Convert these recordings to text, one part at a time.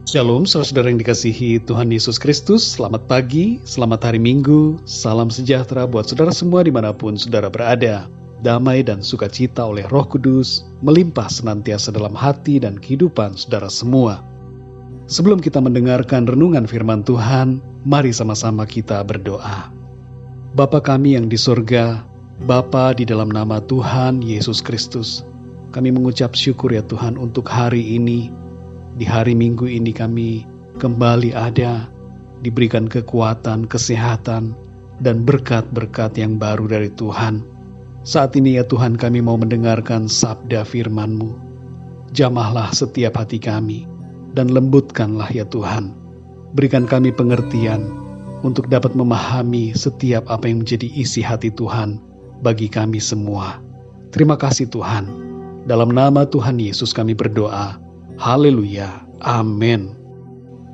Shalom, saudara yang dikasihi Tuhan Yesus Kristus. Selamat pagi, selamat hari Minggu. Salam sejahtera buat saudara semua dimanapun saudara berada. Damai dan sukacita oleh Roh Kudus melimpah senantiasa dalam hati dan kehidupan saudara semua. Sebelum kita mendengarkan renungan firman Tuhan, mari sama-sama kita berdoa. Bapa kami yang di surga, Bapa di dalam nama Tuhan Yesus Kristus, kami mengucap syukur ya Tuhan untuk hari ini. Di hari Minggu ini kami kembali ada, diberikan kekuatan, kesehatan, dan berkat-berkat yang baru dari Tuhan. Saat ini ya Tuhan kami mau mendengarkan sabda firman-Mu. Jamahlah setiap hati kami, dan lembutkanlah ya Tuhan. Berikan kami pengertian untuk dapat memahami setiap apa yang menjadi isi hati Tuhan bagi kami semua. Terima kasih Tuhan. Dalam nama Tuhan Yesus kami berdoa. Haleluya, amin.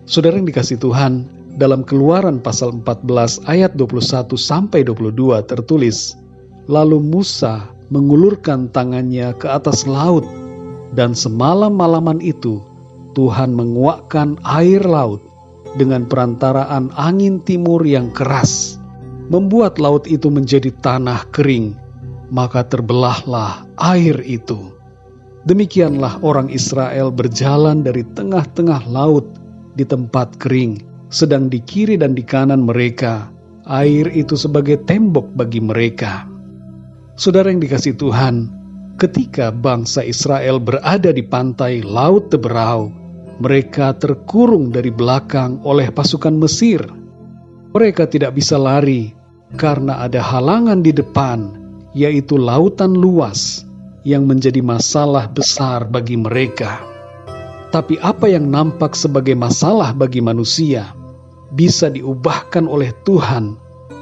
Saudara yang dikasih Tuhan, dalam Keluaran pasal 14 ayat 21-22 tertulis, lalu Musa mengulurkan tangannya ke atas laut, dan semalam-malaman itu Tuhan menguakkan air laut dengan perantaraan angin timur yang keras, membuat laut itu menjadi tanah kering, maka terbelahlah air itu. Demikianlah orang Israel berjalan dari tengah-tengah laut di tempat kering, sedang di kiri dan di kanan mereka, air itu sebagai tembok bagi mereka. Saudara yang dikasih Tuhan, ketika bangsa Israel berada di pantai Laut Teberau, mereka terkurung dari belakang oleh pasukan Mesir. Mereka tidak bisa lari karena ada halangan di depan, yaitu lautan luas, yang menjadi masalah besar bagi mereka. Tapi apa yang nampak sebagai masalah bagi manusia bisa diubahkan oleh Tuhan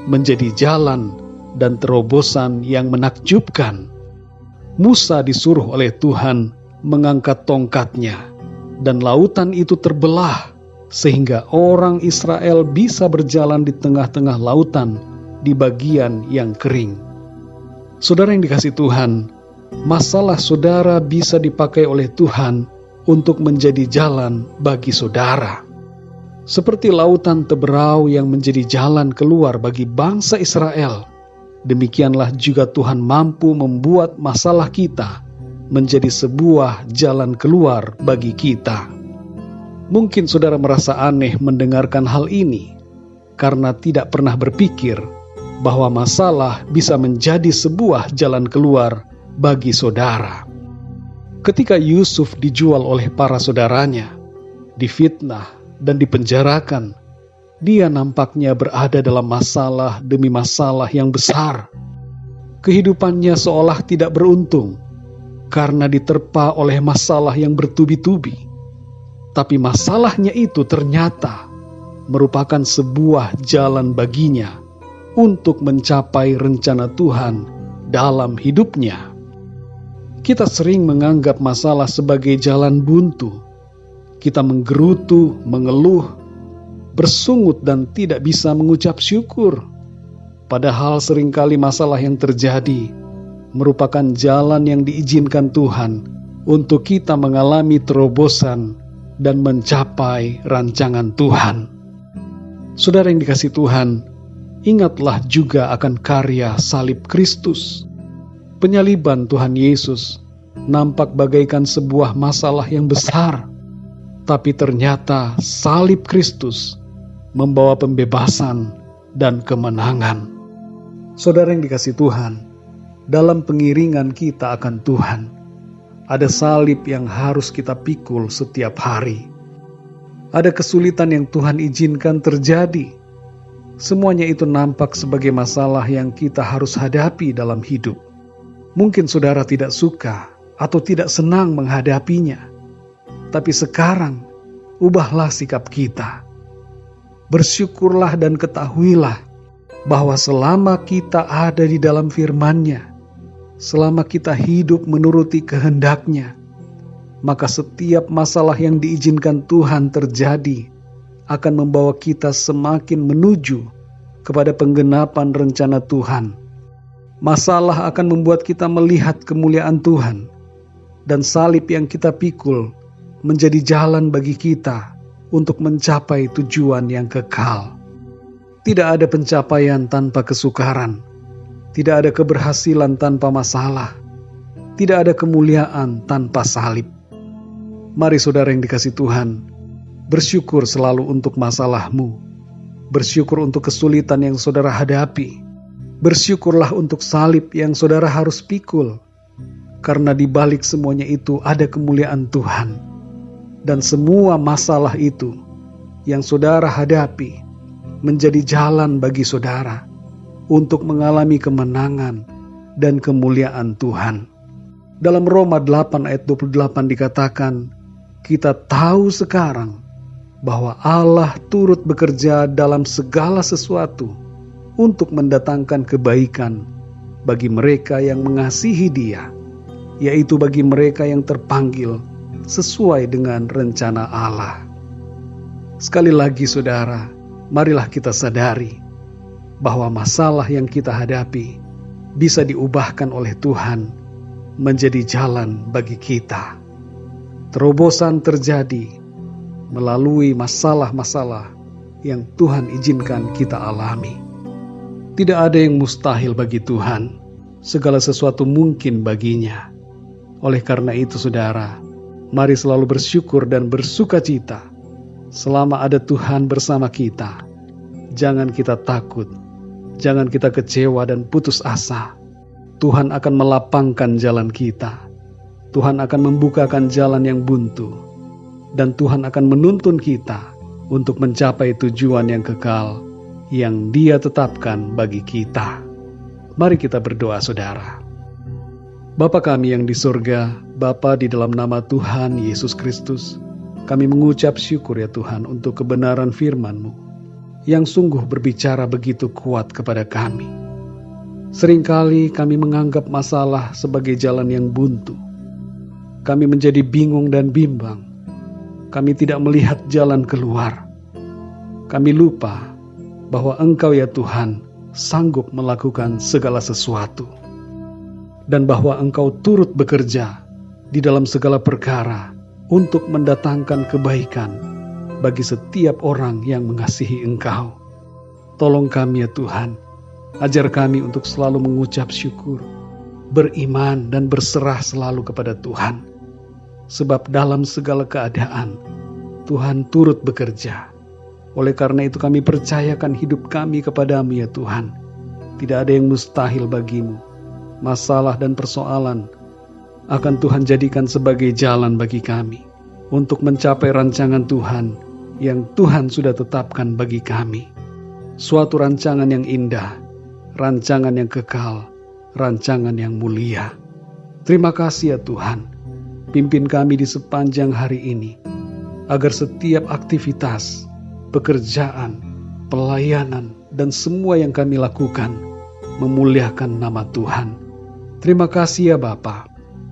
menjadi jalan dan terobosan yang menakjubkan. Musa disuruh oleh Tuhan mengangkat tongkatnya, dan lautan itu terbelah sehingga orang Israel bisa berjalan di tengah-tengah lautan di bagian yang kering. Saudara yang dikasih Tuhan, masalah saudara bisa dipakai oleh Tuhan untuk menjadi jalan bagi saudara. Seperti lautan Teberau yang menjadi jalan keluar bagi bangsa Israel, demikianlah juga Tuhan mampu membuat masalah kita menjadi sebuah jalan keluar bagi kita. Mungkin saudara merasa aneh mendengarkan hal ini, karena tidak pernah berpikir bahwa masalah bisa menjadi sebuah jalan keluar bagi saudara. Ketika Yusuf dijual oleh para saudaranya, difitnah dan dipenjarakan, dia nampaknya berada dalam masalah demi masalah yang besar. Kehidupannya seolah tidak beruntung karena diterpa oleh masalah yang bertubi-tubi. Tapi masalahnya itu ternyata merupakan sebuah jalan baginya untuk mencapai rencana Tuhan dalam hidupnya. Kita sering menganggap masalah sebagai jalan buntu. Kita menggerutu, mengeluh, bersungut dan tidak bisa mengucap syukur. Padahal seringkali masalah yang terjadi merupakan jalan yang diizinkan Tuhan untuk kita mengalami terobosan dan mencapai rancangan Tuhan. Saudara yang dikasih Tuhan, ingatlah juga akan karya salib Kristus. Penyaliban Tuhan Yesus nampak bagaikan sebuah masalah yang besar, tapi ternyata salib Kristus membawa pembebasan dan kemenangan. Saudara yang dikasih Tuhan, dalam pengiringan kita akan Tuhan, ada salib yang harus kita pikul setiap hari. Ada kesulitan yang Tuhan izinkan terjadi. Semuanya itu nampak sebagai masalah yang kita harus hadapi dalam hidup. Mungkin saudara tidak suka atau tidak senang menghadapinya. Tapi sekarang, ubahlah sikap kita. Bersyukurlah dan ketahuilah bahwa selama kita ada di dalam firman-Nya, selama kita hidup menuruti kehendak-Nya, maka setiap masalah yang diizinkan Tuhan terjadi akan membawa kita semakin menuju kepada penggenapan rencana Tuhan. Masalah akan membuat kita melihat kemuliaan Tuhan, dan salib yang kita pikul menjadi jalan bagi kita untuk mencapai tujuan yang kekal. Tidak ada pencapaian tanpa kesukaran, tidak ada keberhasilan tanpa masalah, tidak ada kemuliaan tanpa salib. Mari saudara yang dikasihi Tuhan, bersyukur selalu untuk masalahmu, bersyukur untuk kesulitan yang saudara hadapi, bersyukurlah untuk salib yang saudara harus pikul, karena di balik semuanya itu ada kemuliaan Tuhan. Dan semua masalah itu yang saudara hadapi menjadi jalan bagi saudara untuk mengalami kemenangan dan kemuliaan Tuhan. Dalam Roma 8 ayat 28 dikatakan, kita tahu sekarang bahwa Allah turut bekerja dalam segala sesuatu untuk mendatangkan kebaikan bagi mereka yang mengasihi Dia, yaitu bagi mereka yang terpanggil sesuai dengan rencana Allah. Sekali lagi saudara, marilah kita sadari bahwa masalah yang kita hadapi bisa diubahkan oleh Tuhan menjadi jalan bagi kita. Terobosan terjadi melalui masalah-masalah yang Tuhan izinkan kita alami. Tidak ada yang mustahil bagi Tuhan, segala sesuatu mungkin baginya. Oleh karena itu saudara, mari selalu bersyukur dan bersukacita selama ada Tuhan bersama kita. Jangan kita takut, jangan kita kecewa dan putus asa. Tuhan akan melapangkan jalan kita. Tuhan akan membukakan jalan yang buntu. Dan Tuhan akan menuntun kita untuk mencapai tujuan yang kekal yang Dia tetapkan bagi kita. Mari kita berdoa saudara. Bapa kami yang di surga, Bapa di dalam nama Tuhan Yesus Kristus, kami mengucap syukur ya Tuhan untuk kebenaran firman-Mu yang sungguh berbicara begitu kuat kepada kami. Seringkali kami menganggap masalah sebagai jalan yang buntu. Kami menjadi bingung dan bimbang. Kami tidak melihat jalan keluar. Kami lupa bahwa Engkau ya Tuhan sanggup melakukan segala sesuatu. Dan bahwa Engkau turut bekerja di dalam segala perkara untuk mendatangkan kebaikan bagi setiap orang yang mengasihi Engkau. Tolong kami ya Tuhan, ajar kami untuk selalu mengucap syukur, beriman dan berserah selalu kepada Tuhan. Sebab dalam segala keadaan, Tuhan turut bekerja. Oleh karena itu kami percayakan hidup kami kepadamu ya Tuhan. Tidak ada yang mustahil bagimu. Masalah dan persoalan akan Tuhan jadikan sebagai jalan bagi kami untuk mencapai rancangan Tuhan yang Tuhan sudah tetapkan bagi kami. Suatu rancangan yang indah, rancangan yang kekal, rancangan yang mulia. Terima kasih ya Tuhan. Pimpin kami di sepanjang hari ini, agar setiap aktivitas, pekerjaan, pelayanan, dan semua yang kami lakukan memuliakan nama Tuhan. Terima kasih ya Bapa.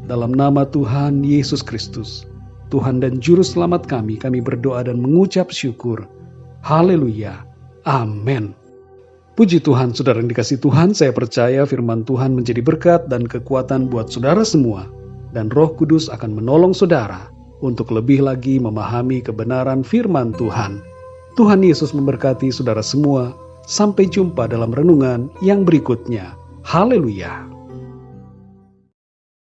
Dalam nama Tuhan Yesus Kristus, Tuhan dan Juru Selamat kami berdoa dan mengucap syukur. Haleluya. Amin. Puji Tuhan, saudara yang dikasihi Tuhan, saya percaya firman Tuhan menjadi berkat dan kekuatan buat saudara semua. Dan Roh Kudus akan menolong saudara untuk lebih lagi memahami kebenaran firman Tuhan. Tuhan Yesus memberkati saudara semua. Sampai jumpa dalam renungan yang berikutnya. Haleluya.